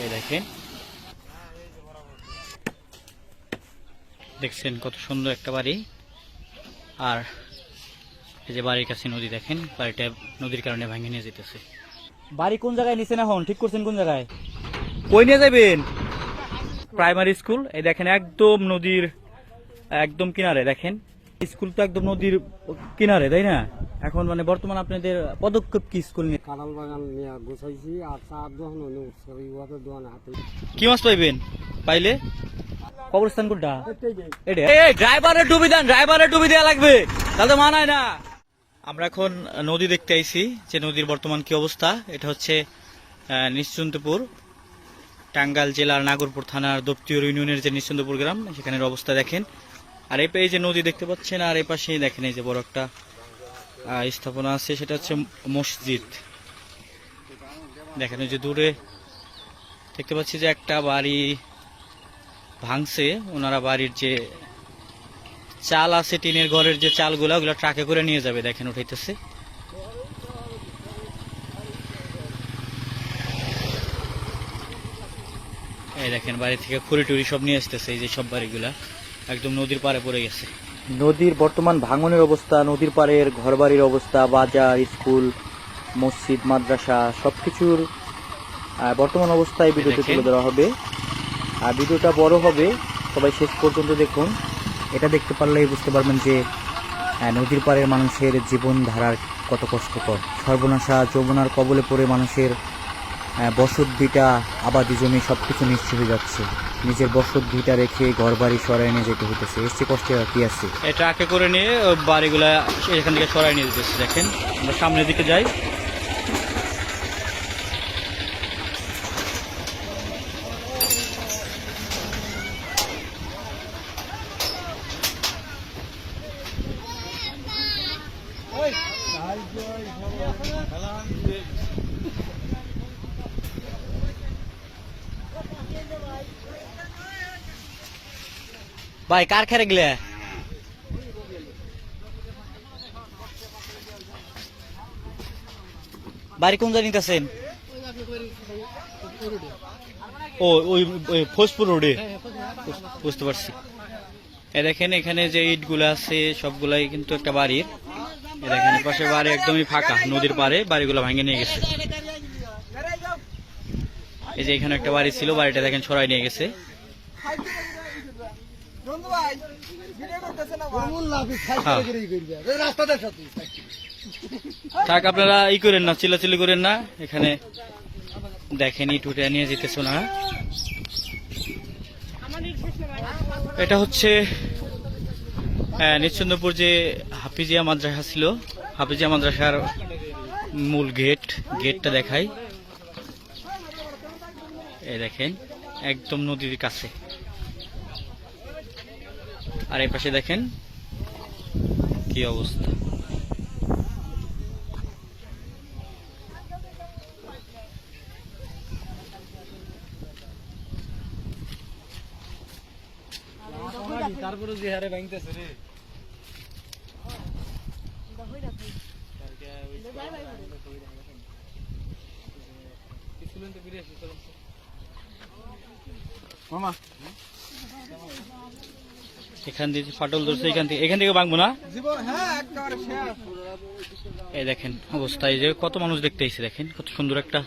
এই দেখেন, দেখছেন কত সুন্দর একটা বাড়ি। আর এই যে বাড়ির কাছে নদী, দেখেন বাড়িটা নদীর কারণে ভাঙে নিয়ে যেতেছে। বাড়ি কোন জায়গায় নিছেন, এখন ঠিক করছেন কোন জায়গায়, কই নিয়ে যাবেন? Primary school. এই দেখেন একদম নদীর একদম কিনারে, দেখেন স্কুল তো একদম নদীর কিনারে, তাই না? এখন মানে বর্তমান আপনাদের পদক্ষেপ কি স্কুল নিয়ে? কাঁঠাল বাগান নিয়ে গুছাইছি আর চার দোকান দোকান হাতে। কি মাছ পাইবেন? পাইলে কবরস্থান কোনটা? ড্রাইভারের ডুবি দেন, ড্রাইভারের ডুবি দেওয়া লাগবে, তাহলে মানায় না। আমরা এখন নদী দেখতে আইছি, যে নদীর বর্তমান কি অবস্থা। এটা হচ্ছে নিশ্চিন্তপুর, টাঙ্গাইল জেলার নাগরপুর থানার দপ্তির ইউনিয়নের যে নিশ্চিন্তপুর গ্রাম, সেখানের অবস্থা দেখেন। আর এই যে নদী দেখতে পাচ্ছেন, আর এই পাশেই দেখেন এই যে বড় একটা স্থাপনা আছে, সেটা হচ্ছে মসজিদ। দেখেন ওই যে দূরে দেখতে পাচ্ছি যে একটা বাড়ি ভাঙছে, ওনারা বাড়ির যে চাল আছে, টিনের ঘরের যে চালগুলা, ওগুলা ট্রাকে করে নিয়ে যাবে, দেখেন উঠাইতেছে। এই দেখেন বাড়ি থেকে খড়ি টুরি সব নিয়ে আসতেছে, এই যে সব বাড়িগুলা একদম নদীর পাড়ে পড়ে গেছে। নদীর বর্তমান ভাঙনের অবস্থা, নদীর পাড়ের ঘরবাড়ির অবস্থা, বাজার, স্কুল, মসজিদ, মাদ্রাসা সবকিছুর বর্তমান অবস্থায় ভিডিওতে তুলে ধরা হবে। আর ভিডিওটা বড় হবে, সবাই শেষ পর্যন্ত দেখুন। এটা দেখতে পারলেই বুঝতে পারবেন যে নদীর পাড়ের মানুষের জীবনধারার কত কষ্টকর। সর্বনাশা যমুনার কবলে পড়ে মানুষের বসত ভিটা, আবাদি জমি সবকিছু নিশ্চিত হয়ে যাচ্ছে। নিজের বসত ভিটা রেখে ঘর বাড়ি সরাই নিয়ে যেতে হইতেছে। এর চেয়ে কষ্টে কি আছে? এটা আঁকে করে নিয়ে বাড়িগুলা এখান থেকে সরাই নিয়ে যেতেছে। দেখেন আমরা সামনের দিকে যাই। ভাই কার খেরে গেলে বাড়ি কোন জায়গায় নিতেছেন? ও ওই ফৌজপুর রোডে, বুঝতে পারছি। দেখেন এখানে যে ইট গুলা আছে সবগুলাই কিন্তু একটা বাড়ির। দেখেন পাশে বাড়ি একদমই ফাঁকা, নদীর পাড়ে বাড়িগুলো ভাঙে নিয়ে গেছে। এই যে এখানে একটা বাড়ি ছিল, বাড়িটা দেখেন সরাই নিয়ে গেছে। থাক, আপনারা ই করেন না, চিল্লাচিল্লি করেন না। এখানে দেখেন ইট উঠে নিয়ে যেতেছ না। এটা হচ্ছে নিশ্চিন্তপুর যে হাফিজিয়া মাদ্রাসা ছিল, হাফিজিয়া মাদ্রাসার মূল গেটটা দেখাই। এই দেখেন একদম নদীর কাছে। আর এই পাশে দেখেন কি অবস্থা। তারপরে যে হারে ভাঙতেছে রে, এখান থেকে ফাটল ধরছে, এখান থেকে ভাঙবো না। এই দেখেন অবস্থা, এই যে কত মানুষ দেখতে এসেছে। দেখেন কত সুন্দর একটা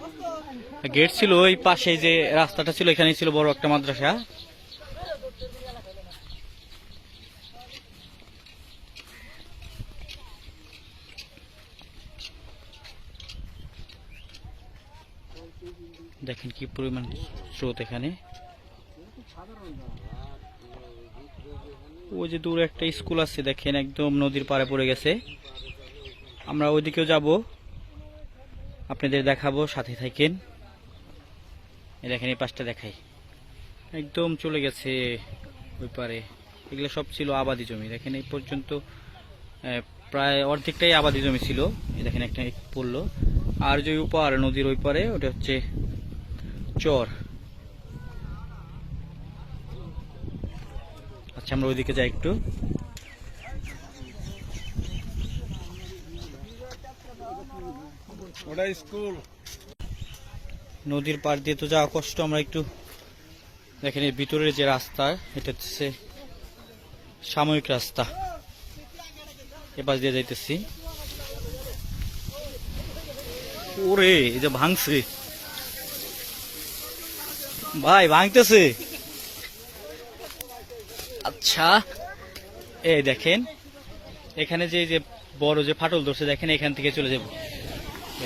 গেট ছিল, ওই পাশে যে রাস্তাটা ছিল, এখানে ছিল বড় একটা মাদ্রাসা। দেখেন কি পরিমাণ স্রোত এখানে। ওই যে দূরে একটা স্কুল আছে, দেখেন একদম নদীর পাড়ে পড়ে গেছে। আমরা ওইদিকেও যাব, আপনাদের দেখাবো, সাথে থাকেন। এই দেখেন এই পাশটা দেখাই, একদম চলে গেছে ওই পারে। এগুলো সব ছিল আবাদি জমি। দেখেন এই পর্যন্ত প্রায় অর্ধেকটাই আবাদি জমি ছিল। এই দেখেন একটা পড়লো। আর যে উপার নদীর ওই পারে, ওটা হচ্ছে চর। আচ্ছা আমরা ওইদিকে যাই একটু। ওটা স্কুল। নদীর পাড় দিয়ে তো যাওয়া কষ্ট, আমরা একটু দেখেন এর ভিতরের যে রাস্তা, এটা হচ্ছে সাময়িক রাস্তা, এপাশ দিয়ে যাইতেছি। ওরে এই যে ভাঙছে ভাই, ভাঙতেছে। আচ্ছা এই দেখেন এখানে যে যে বড় যে ফাটল ধরছে, দেখেন এখান থেকে চলে যাব।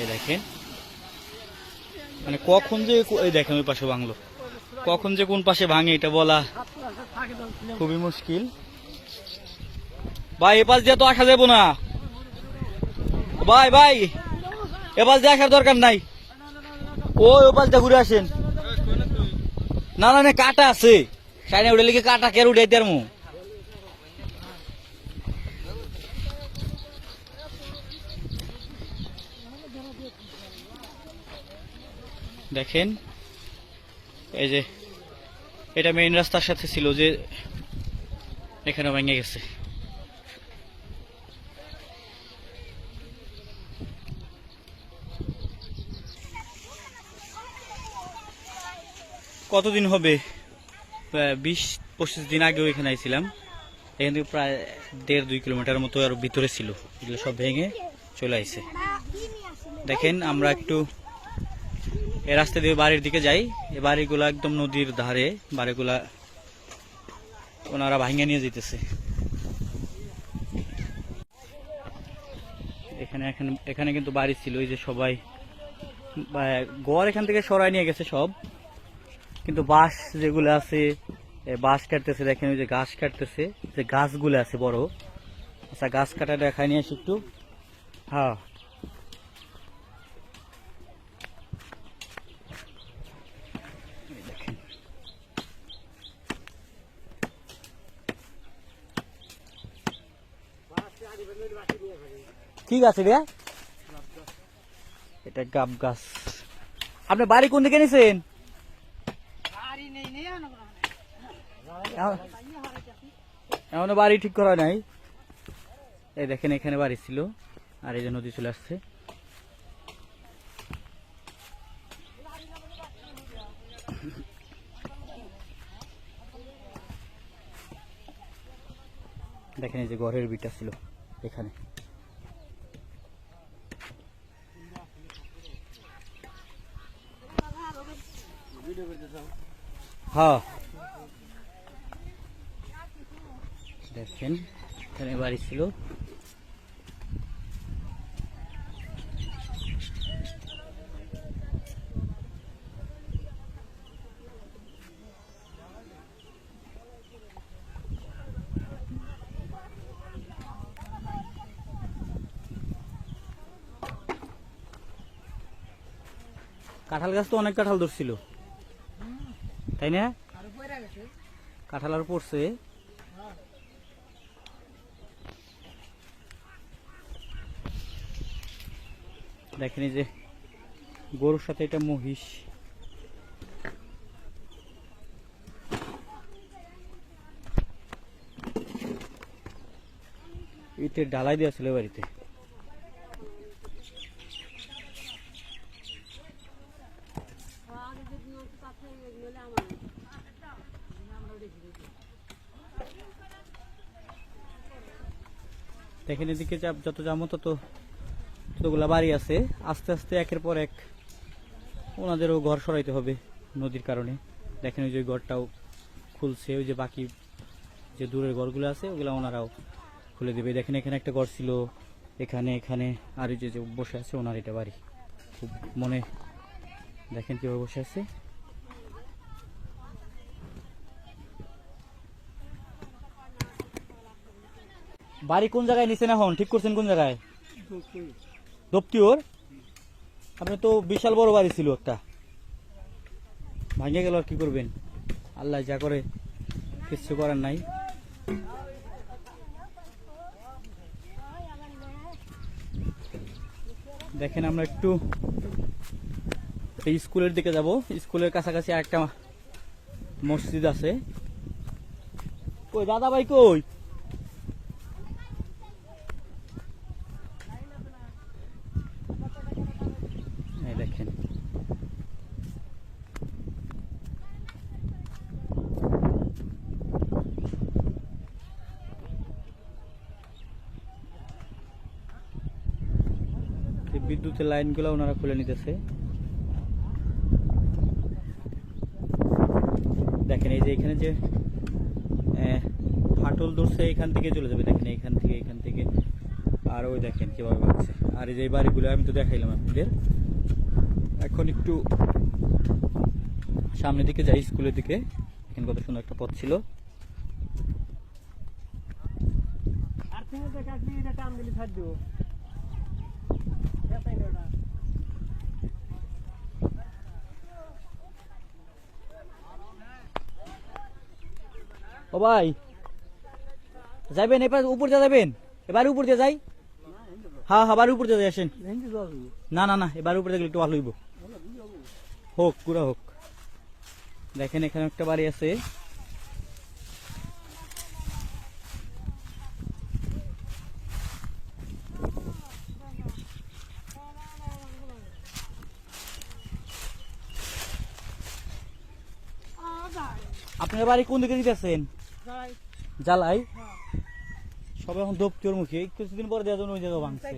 এই দেখেন মানে কখন যে এই দেখেন ওই পাশে ভাঙলো, কখন যে কোন পাশে ভাঙে এটা বলা খুবই মুশকিল। ভাই এ পাশ দিয়ে তো আসা যাবো না ভাই, ভাই এ পাশ দিয়ে আসার দরকার নাই, ওই পাশ দিয়ে ঘুরে আসেন। না না না, কাটা আছে সাইনে উঠে লিখে, কাটা কে উঠাইতে আর মু। দেখেন এই যে এটা মেইন রাস্তার সাথে ছিল, যে এখানে ভেঙে গেছে। কতদিন হবে, 20-25 দিন আগেও এখানে আইছিলাম। এখান থেকে প্রায় 1.5-2 কিলোমিটার মতো আর ভিতরে ছিল, এগুলো সব ভেঙে চলে আইছে। দেখেন আমরা একটু এই রাস্তা দিয়ে বাড়ির দিকে যাই, এই বাড়িগুলা একদম নদীর ধারে, বাড়িগুলা ওনারা ভাঙে নিয়ে যেতেছে। এখানে এখানে কিন্তু বাড়ি ছিল, এই যে সবাই ঘর এখান থেকে সরাই নিয়ে গেছে সব, কিন্তু বাঁশ যেগুলো আছে বাঁশ কাটতেছে। দেখেন ওই যে গাছ কাটতেছে, যে গাছগুলো আছে বড়। আচ্ছা গাছ কাটা দেখায় নিয়ে আসি একটু। হ্যাঁ কি গাছ এটা? এটা গাব গাছ। আপনি বাড়ি কোন দিকে নিছেন? এখনো বাড়ি ঠিক করা নাই। এই দেখেন এখানে বাড়ি ছিল, আর এই যে নদী চলে আসছে। দেখেন এই যে ঘরের বিটা ছিল এখানে। হ্যাঁ দেখেন এখানে বাড়ি ছিল। কাঁঠাল গাছ তো অনেক কাঁঠাল ধরছিল, তাই না? কাঁঠাল আর পড়ছে। দেখেন এই যে গরুর সাথে এটা মহিষ। ইটের ডালাই দেওয়া ছিল বাড়িতে। দেখেন এদিকে যত যাবো ততগুলা বাড়ি আছে, আস্তে আস্তে একের পর এক ওনাদেরও ঘর সরাইতে হবে নদীর কারণে। দেখেন ওই যে ঘরটাও খুলছে, ওই যে বাকি যে দূরের ঘরগুলো আছে ওগুলা ওনারাও খুলে দেবে। দেখেন এখানে একটা ঘর ছিল, এখানে এখানে আর ওই যে বসে আছে ওনার এটা বাড়ি। খুব মনে দেখেন কিভাবে বসে আছে। বাড়ি কোন জায়গায় নিছেন এখন, ঠিক করছেন কোন জায়গায়? দপ্তিওর। আপনি তো বিশাল বড় বাড়ি ছিল একটা, ভাঙে গেল আর কি করবেন, আল্লাহ যা করে কিছু করার নাই। দেখেন আমরা একটু এই স্কুলের দিকে যাব, স্কুলের কাছাকাছি একটা মসজিদ আছে। কই দাদা ভাই কই? দেখেন বিদ্যুতের লাইনগুলো ওনারা খুলে নিতেছে। দেখেন এই যে এখানে যে ফাটল ধরছে এখান থেকে চলে যাবে, দেখেন এখান থেকে আর ওই দেখেন কিভাবে ভাগছে। আর এই যে বাড়িগুলো আমি তো দেখাইলাম আপনাদের। এখন একটু সামনের দিকে যাই, স্কুলের দিকে। এখানে কত সুন্দর একটা পথ ছিল। ও ভাই যাইবেন এবার উপর দিয়ে যাবেন? এবার উপর দিয়ে যাই। হ্যাঁ হ্যাঁ, বাড়ির উপর দিয়ে যাই, আসেন। না না না, এবার উপরে দেখলে একটু ভালো হইব। হোক পুরা হোক। দেখেন এখানে একটা বাড়ি আছে। আপনার বাড়ি কোন দিকে দিতেছেন? জ্বালাই সব এখন দপ্তর মুখে, কিছুদিন পরে দেওয়ার জন্য ওই জায়গা ভাঙছে।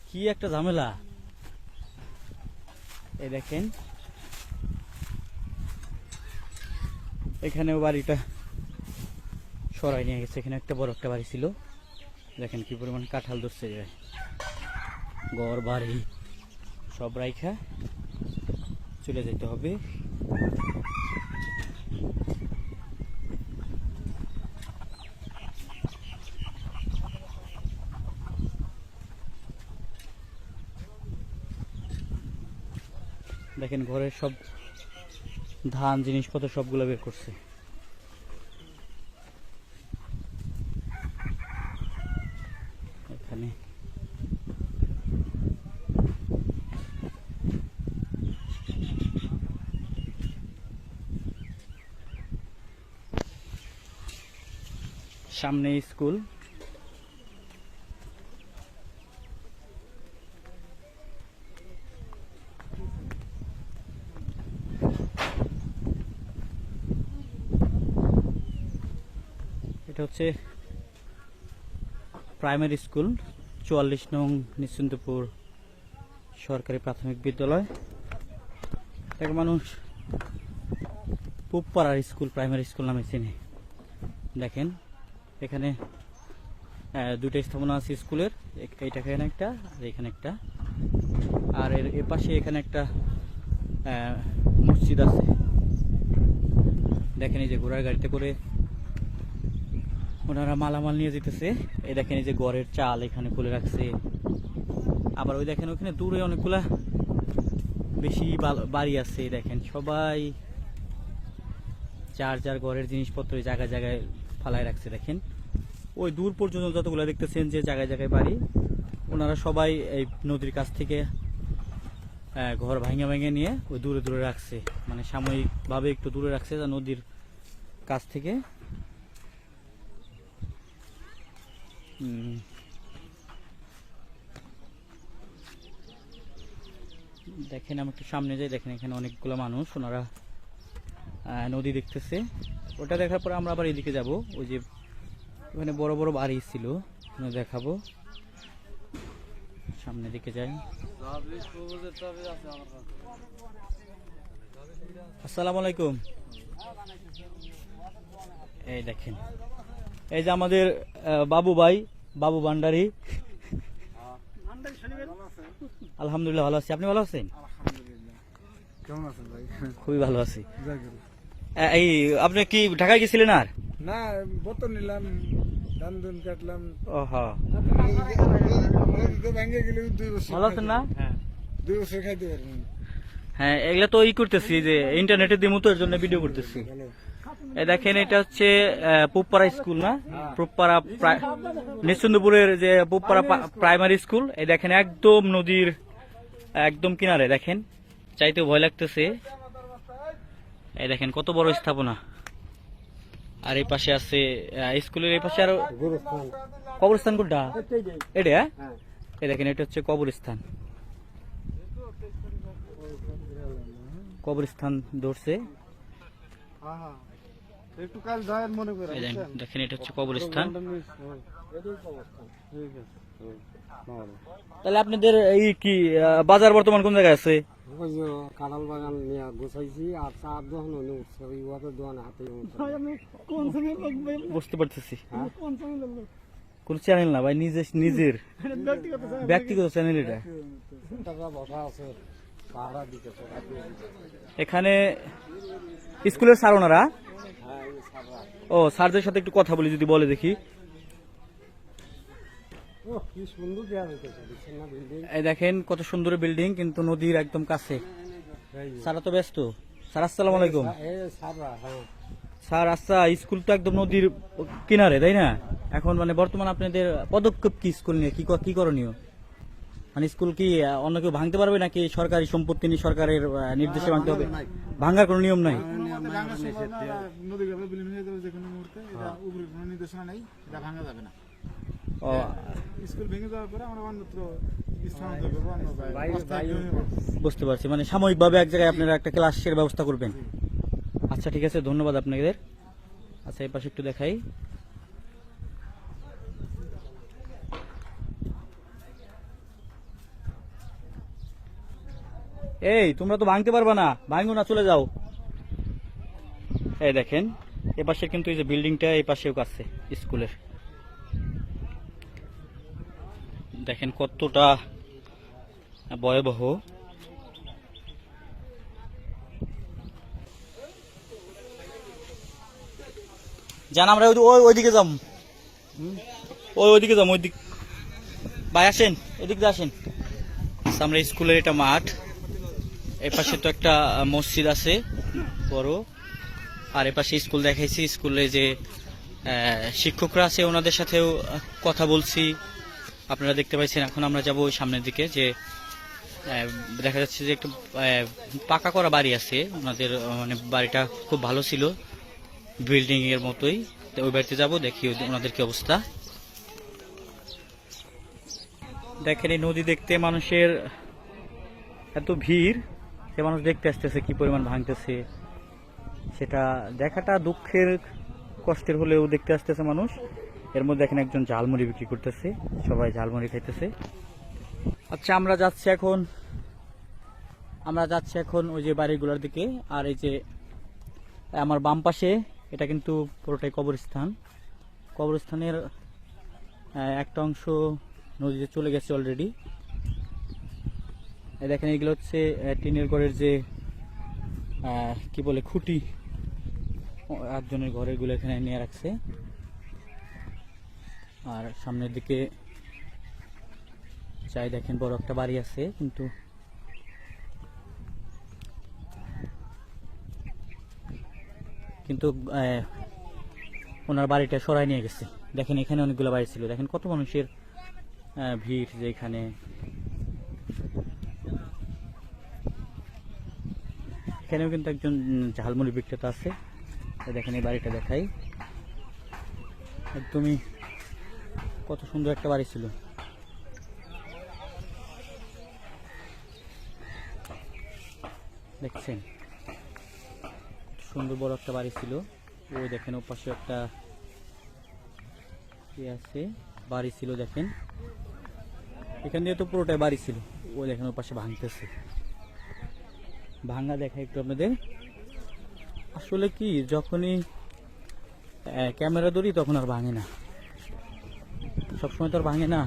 কি একটা ঝামেলা। এই দেখেন এখানেও বাড়িটা সরাই নিয়ে গেছে। এখানে একটা বড় একটা বাড়ি ছিল, দেখেন কি পরিমাণ কাঁঠাল ধরছে। ঘর বাড়ি সব রাইখা চলে যেতে হবে। দেখেন ঘরের সব ধান জিনিসপত্র সবগুলো বের করছে। এখানে সামনে স্কুল। এটা হচ্ছে প্রাইমারি স্কুল, 44 নং নিশ্চিন্তপুর সরকারি প্রাথমিক বিদ্যালয়। এটাকে মানুষ পুবপাড়ার স্কুল প্রাইমারি স্কুল নামে চেনে। দেখেন এখানে দুটো স্থাপনা আছে স্কুলের, এইটা এখানে একটা আর এখানে একটা, আর এর পাশে এখানে একটা মসজিদ আছে। দেখেন এই যে ঘোড়ার গাড়িতে করে ওনারা মালামাল নিয়ে যেতেছে। এই দেখেন এই যে গড়ের চাল এখানে খুলে রাখছে। আবার ওই দেখেন ওখানে দূরে অনেকগুলা বেশি বাড়ি আছে। দেখেন সবাই যার যার ঘরের জিনিসপত্র জায়গায় জায়গায় ফালায় রাখছে। দেখেন ওই দূর পর্যন্ত যতগুলো দেখতেছেন যে জায়গায় জায়গায় বাড়ি, ওনারা সবাই এই নদীর কাছ থেকে ঘর ভাঙে ভাঙে নিয়ে ওই দূরে দূরে রাখছে, মানে সাময়িকভাবে একটু দূরে রাখছে নদীর কাছ থেকে। দেখেন আমি একটু সামনে যাই। দেখেন এখানে অনেকগুলো মানুষ, ওনারা নদী দেখতেছে। ওটা দেখার পরে আমরা আবার এদিকে যাব। ওই যে ওখানে বড় বড় বাড়ি ছিল দেখাবো। সামনের দিকে যাই। আসসালামু আলাইকুম। এই দেখেন এই যে আমাদের বাবু ভাই, বাবু ভান্ডারী। আলহামদুলিল্লাহ ভালো আছি, আপনি ভালো আছেন? কেমন আছেন ভাই? খুবই ভালো আছি। এই আপনি কি ঢাকায় গেছিলেন? আর না, বোতল নিলাম, ধান ধুন কাটলাম। ওহো, ভেঙে গেলে 2 বছর ভালো আছেন না? 2 বছর খাইতে পারবেন। হ্যাঁ, এগুলা তো করতেছি যে ইন্টারনেটে দিমু, তো এর জন্য ভিডিও করতেছি। এই দেখেন এটা হচ্ছে পুবপাড়া স্কুল না, পুবপাড়া নিশ্চিন্তপুরের যে পুবপাড়া প্রাইমারি স্কুল। এই দেখেন একদম নদীর একদম কিনারে। দেখেন চাইতে ভয় লাগতেছে। এই দেখেন কত বড় স্থাপনা। আর এই পাশে আছে স্কুলের এই পাশে আরো কবরস্থান। কোনটা এটা? এই দেখেন এটা হচ্ছে কবরস্থান। কবরস্থান ধরছে। একটু কাল যায় মনে করে এই দেখেন এটা হচ্ছে কবরস্থান। তাহলে আপনাদের এই কি বাজার বর্তমান কোন জায়গায় আছে? ওই যে কাঁঠাল বাগান নিয়ে গুছাইছি আর চার দোকান উঠছে ওই ওদের দোকানে হাতে বুঝতে পারতেছি। কোন চ্যানেল না ভাই, নিজের ব্যক্তিগত চ্যানেল এটা। টাকা বসা আছে ভাড়া দিতেছে। এখানে স্কুলের স্যার ওনারা? হ্যাঁ এই সারা ও, স্যারদের সাথে একটু কথা বলি, যদি বলে দেখি। ও কি সুন্দর দেয়া হইতেছে দেখছেন না বিল্ডিং। এই দেখেন কত সুন্দর বিল্ডিং, কিন্তু নদীর একদম কাছে। স্যার তো ব্যস্ত। স্যার আসসালামু আলাইকুম। এই সারা হ্যাঁ স্যার আচ্ছা, স্কুল তো একদম নদীর কিনারে, তাই না? এখন মানে বর্তমান আপনাদের পদক্ষেপ কি স্কুল নিয়ে, কি করণীয়? মানে স্কুল কি অন্য কেউ ভাঙতে পারবে নাকি সরকারি সম্পত্তি নিয়ে সরকারের নির্দেশে ভাঙতে হবে? ভাঙার কোনো নিয়ম নাই। নদী গর্ভে বিলীন হয়ে যাবে যে কোনো মুহূর্তে, এটা উপরে কোনো নির্দেশনা নেই, এটা ভাঙা যাবে না। ও, স্কুল ভেঙে যাওয়ার পরে আমরা অন্যত্র স্থানান্তর করবো, অন্য অস্থায়ী জমি নেবো। বুঝতে পারছি, মানে সাময়িকভাবে এক জায়গায় আপনারা একটা ক্লাসের ব্যবস্থা করবেন। আচ্ছা ঠিক আছে, ধন্যবাদ আপনাদের। আচ্ছা এই পাশে একটু দেখাই। এই তোমরা তো ভাঙতে পারবা না, ভাঙো না, চলে যাও। এই দেখেন এ পাশে কিন্তু এই যে বিল্ডিংটা, এই পাশেও আছে স্কুলের। দেখেন কতটা ভয়াবহ। জান আমরা ওইদিকে যাম, ওইদিকে যাম, ওইদিক। ভাই আসেন, এদিক দিয়ে আসেন। আচ্ছা, আমরা স্কুলের এটা মাঠ, এই পাশে তো একটা মসজিদ আছে বড়, আর এ পাশে স্কুল দেখাইছি। স্কুলে যে শিক্ষকরা আছে ওনাদের সাথেও কথা বলছি, আপনারা দেখতে পাচ্ছেন। এখন আমরা যাব ওই সামনের দিকে, যে দেখা যাচ্ছে যে একটা পাকা করা বাড়ি আছে ওনাদের, মানে বাড়িটা খুব ভালো ছিল, বিল্ডিং এর মতোই। তো ওই বাড়িতে যাবো, দেখি ওনাদের কি অবস্থা। দেখেন এই নদী দেখতে মানুষের এত ভিড়, সে মানুষ দেখতে আসতেছে কি পরিমাণ ভাঙতেছে, সেটা দেখাটা দুঃখের কষ্টের হলেও দেখতে আসতেছে মানুষ। এর মধ্যে দেখেন একজন ঝালমুড়ি বিক্রি করতেছে, সবাই ঝালমুড়ি খাইতেছে। আচ্ছা আমরা যাচ্ছি এখন ওই যে বাড়িগুলোর দিকে। আর এই যে আমার বাম পাশে এটা কিন্তু পুরোটাই কবরস্থানের একটা অংশ নদীতে চলে গেছে অলরেডি। দেখেন এগুলো হচ্ছে টিনের ঘরের যে কি বলে খুঁটি, একজনের ঘরের গুলো এখানে নিয়ে রাখছে। আর সামনের দিকে চাই দেখেন বড় একটা বাড়ি আছে, কিন্তু ওনার বাড়িটা সরাই নিয়ে গেছে। দেখেন এখানে অনেকগুলো বাড়ি ছিল, দেখেন কত মানুষের ভিড় যে এখানে। এখানেও কিন্তু একজন ঝালমুড়ি বিক্রেতা আছে। দেখেন এই বাড়িটা দেখাই, একদমই কত সুন্দর একটা বাড়ি ছিল। দেখছেন সুন্দর বড় একটা বাড়ি ছিল। ওই দেখেন ওর পাশে একটা কি আছে, বাড়ি ছিল। দেখেন এখান দিয়ে তো পুরোটাই বাড়ি ছিল। ওই দেখেন ওর পাশে ভাঙতেছে, ভাঙা দেখা একটু আপনাদের। আসলে কি যখনই ক্যামেরা ধরি তখন আর ভাঙে না, সবসময় তো আর ভাঙে না।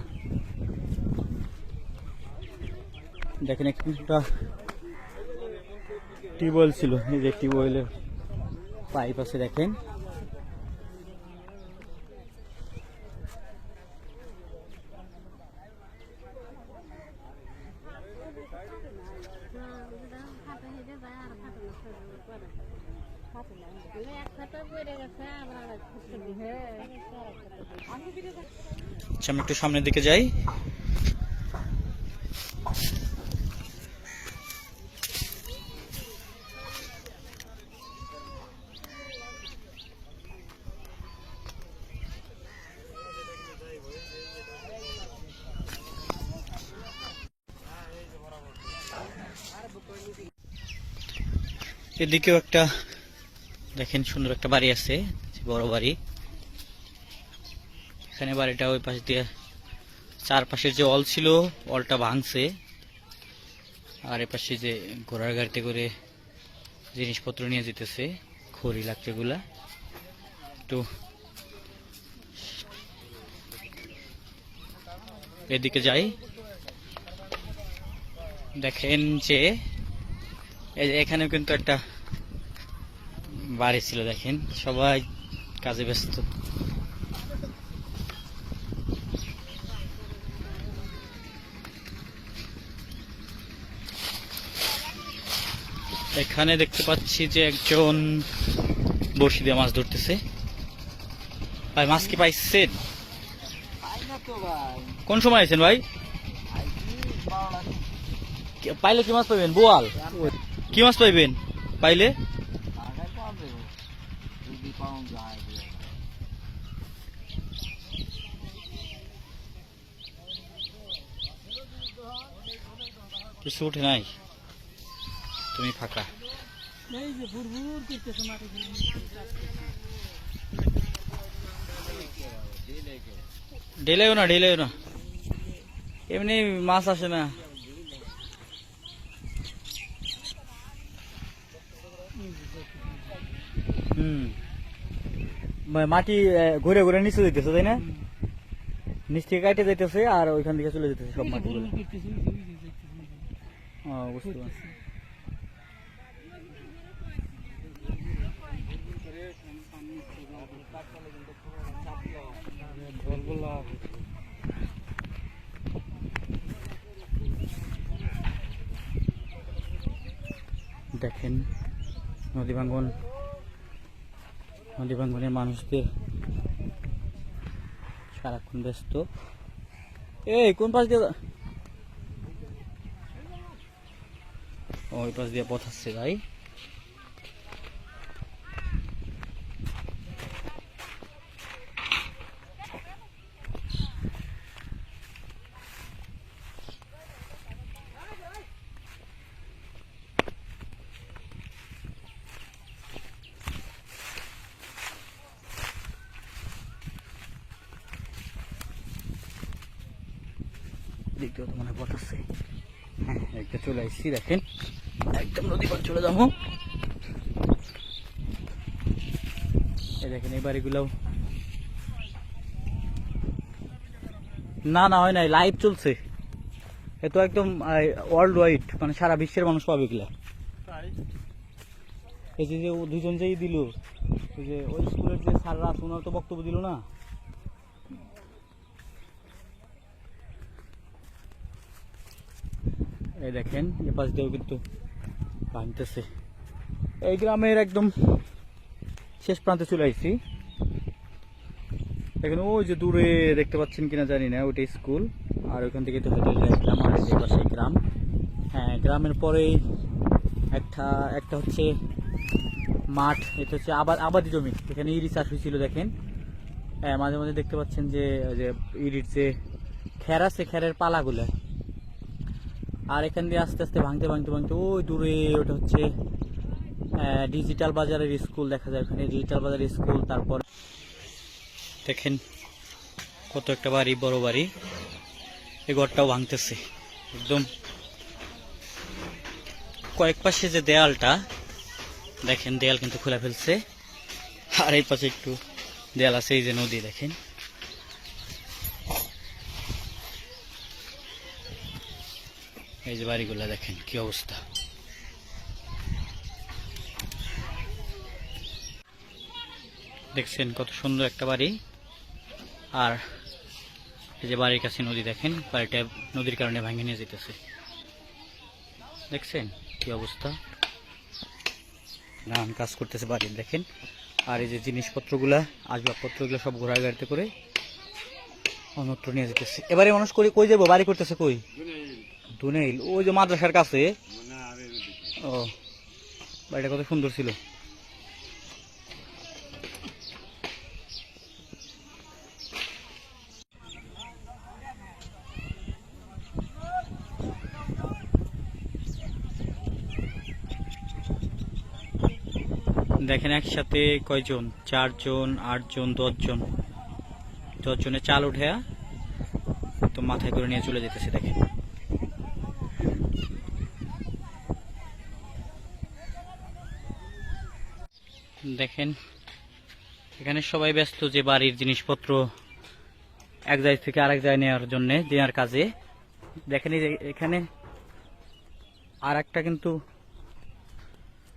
দেখেন একটা টিউবওয়েল ছিল, এই যে টিউবওয়েলের পাইপ আছে দেখেন। আচ্ছা আমি একটু সামনের দিকে যাই। এদিকেও একটা দেখেন সুন্দর একটা বাড়ি আছে, বড় বাড়ি। এখানে বাড়িটা ওই পাশ দিয়ে চারপাশের যে অল ছিল অলটা ভাঙছে, আর এ পাশে যে ঘোড়ার গাড়িতে করে জিনিসপত্র নিয়ে যেতেছে, খড়ি লাগছে গুলা। তো এদিকে যাই, দেখেন যে এখানেও কিন্তু একটা বাড়ি ছিল। দেখেন সবাই কাজে ব্যস্ত। এখানে দেখতে পাচ্ছি যে একজন বড়শি দিয়ে মাছ ধরতেছে। ভাই মাছ কি পাইছেন? কোন সময় আছেন ভাই? পাইলে কি মাছ পাইবেন? বোয়াল কি মাছ পাইবেন পাইলে? কিছু উঠে নাই, তুমি ফাঁকা। ঢেলেও না, এমনি মাছ আসে না। মাটি ঘুরে ঘুরে নিচে যেতেছে, তাই না? নিচ থেকে কাটে যাইতেছে আর ওইখান থেকে চলে যেতেছে সব মাটিগুলো। বুঝতে পারছি। দেখেন নদী ভাঙ্গনের মানুষদের সারাক্ষণ ব্যস্ত। এই কোন পাশ দিয়ে? ওই পাশ দিয়ে পথ আসছে ভাই। দেখতেও তো মনে পথ আসছে। হ্যাঁ একটা চলে আসছি, দেখেন একদম নদী পার চলে যাবো। এই দেখেন এই বাড়িগুলাও না হয় নাই, লাইভ চলছে। এ তো একদম ওয়ার্ল্ড ওয়াইড, মানে সারা বিশ্বের মানুষ পাবে এগুলা। এই যে দুজন যেই দিল, ওই যে ওই স্কুলের যে স্যাররা আছে ওনারা তো বক্তব্য দিল না। এই দেখেন এ পাশ দিয়েও কিন্তু ভাঙতেছে। এই গ্রামের একদম শেষ প্রান্তে চলে আসছি। দেখেন ওই যে দূরে দেখতে পাচ্ছেন কিনা জানি না, ওইটা স্কুল। আর ওইখান থেকে তো হেঁটে আসলাম, আর এই পাশে গ্রাম। হ্যাঁ গ্রামের পরেই একটা হচ্ছে মাঠ, এটা হচ্ছে আবাদি জমি। এখানে ইরি চাষ হয়েছিল দেখেন। হ্যাঁ মাঝে মাঝে দেখতে পাচ্ছেন যে ইরির যে খ্যার আছে, খ্যারের পালাগুলা। আর এখান দিয়ে আস্তে আস্তে ভাঙতে ওই দূরে ওটা হচ্ছে ডিজিটাল বাজারের স্কুল দেখা যায়। ওখানে ডিজিটাল বাজারের স্কুল। তারপর দেখেন কত একটা বাড়ি, বড় বাড়ি। এই ঘরটাও ভাঙতেছে একদম। কয়েক পাশে যে দেয়ালটা দেখেন, দেয়াল কিন্তু খুলে ফেলছে। আর এই পাশে একটু দেয়াল আছে, এই যে নদী দেখেন। এই যে বাড়িগুলা দেখেন কি অবস্থা। দেখছেন কত সুন্দর একটা বাড়ি। আর এই যে বাড়ির কাছে নদী দেখেন, বাড়িটা নদীর কারণে ভাঙে নিয়ে যেতেছে। দেখছেন কি অবস্থা, নানান কাজ করতেছে বাড়ির দেখেন। আর এই যে জিনিসপত্রগুলা, আসবাবপত্রগুলো সব ঘোড়ার গাড়িতে করে অন্যত্র নিয়ে যেতেছে। এবারে মানুষ কই যাবো, বাড়ি করতেছে কই? দুনেইল, ওই যে মাদ্রাসার কাছে। ও বাড়িটা কত সুন্দর ছিল। দেখেন একসাথে কয়জন, 4 জন, 8 জন, 10 জন, 10 জনের চাল উঠে তো মাথায় করে নিয়ে চলে যেতেছে। দেখেন দেখেন এখানে সবাই ব্যস্ত যে বাড়ির জিনিসপত্র এক জায়গা থেকে আরেক জায়গায় নেওয়ার কাজে। দেখেন এই যে এখানে আর একটা কিন্তু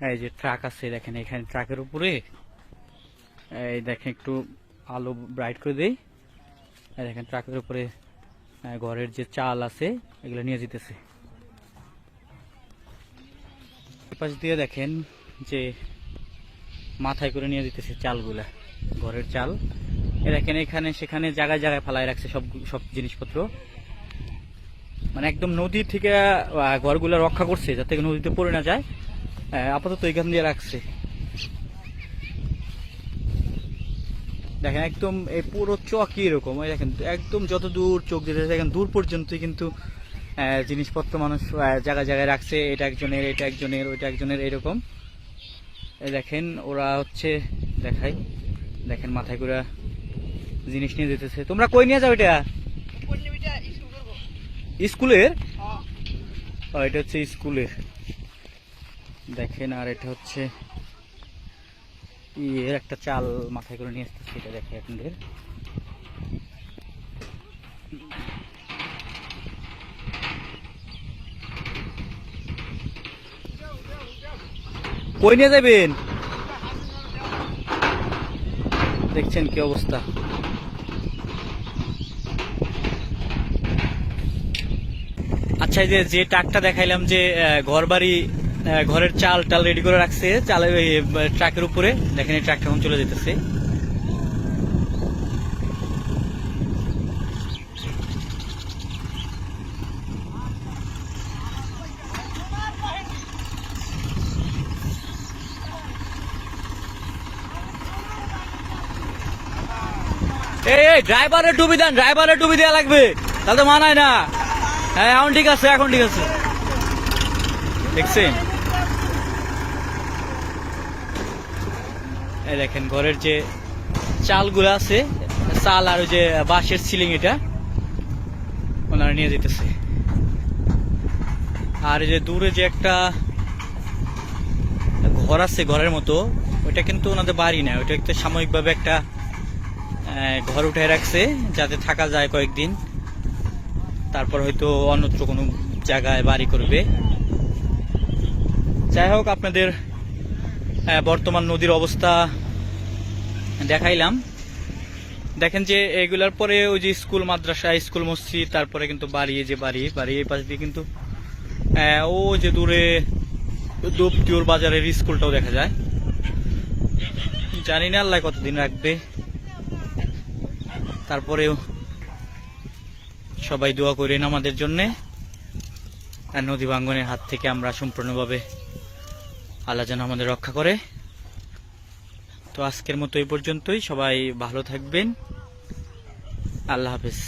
এই যে ট্রাক আছে, দেখেন এখানে ট্রাকের উপরে এই দেখেন একটু আলো ব্রাইট করে দেই, এই দেখেন ট্রাকের উপরে ঘরের যে চাল আছে এগুলো নিয়ে যেতেছে। পাশ দিয়ে দেখেন যে মাথায় করে নিয়ে যেতেছে চালগুলা, ঘরের চাল। দেখেন এখানে সেখানে জায়গায় জায়গায় ফেলায় রাখছে সব জিনিসপত্র, মানে একদম নদী থেকে ঘরগুলা রক্ষা করছে যাতে নদীতে পড়ে না যায়, আপাতত এখান দিয়ে রাখছে। দেখেন একদম এই পুরো চকই এরকম, দেখেন একদম যত দূর চোখ দিতে দেখেন দূর পর্যন্ত কিন্তু জিনিসপত্র মানুষ জায়গায় জায়গায় রাখছে, এটা একজনের, এটা একজনের, ওইটা একজনের, এরকম। দেখেন ওরা হচ্ছে দেখাই, দেখেন মাথায় করে জিনিস নিয়ে যেতেছে। তোমরা কই নিয়ে যাও এটা? স্কুলের? এটা হচ্ছে স্কুলের। দেখেন আর এটা হচ্ছে এর একটা চাল মাথায় করে নিয়ে আসতেছে, এটা দেখে আপনাদের। কই নিয়ে যাবেন? দেখছেন কি অবস্থা। আচ্ছা এই যে ট্রাকটা দেখাইলাম যে ঘরের চাল টাল রেডি করে রাখছে চালের ট্রাকের উপরে, দেখেন এই ট্রাকটা এখন চলে যেতেছে। এই ড্রাইভারের টুপি দেন, ড্রাইভারের টুপি দেওয়া লাগবে, তাহলে মানায় না। হ্যাঁ এখন ঠিক আছে, এখন ঠিক আছে। দেখছেন এই দেখেন ঘরের যে চালগুলো আছে, চাল আর ওই যে বাঁশের সিলিং, এটা ওনারা নিয়ে যেতেছে। আর এই যে দূরে যে একটা ঘর আছে ঘরের মতো, ওইটা কিন্তু ওনাদের বাড়ি না, ওইটা একটা সাময়িকভাবে একটা ঘর উঠে রাখছে যাতে থাকা যায় কয়েকদিন, তারপর হয়তো অন্যত্র কোনো জায়গায় বাড়ি করবে। যাই হোক আপনাদের বর্তমান নদীর অবস্থা দেখাইলাম। দেখেন যে এগুলার পরে ওই যে স্কুল, মাদ্রাসা, স্কুল, মসজিদ, তারপরে কিন্তু বাড়ি এই পাশ দিয়ে কিন্তু ও যে দূরে দোপটিওর বাজারের স্কুলটাও দেখা যায়। জানি না আল্লাহ কতদিন রাখবে। তারপরেও সবাই দোয়া করেন আমাদের জন্যে, আর নদী ভাঙ্গনের হাত থেকে আমরা সম্পূর্ণভাবে আল্লাহ যেন আমাদের রক্ষা করে। তো আজকের মতো এই পর্যন্তই, সবাই ভালো থাকবেন, আল্লাহ হাফেজ।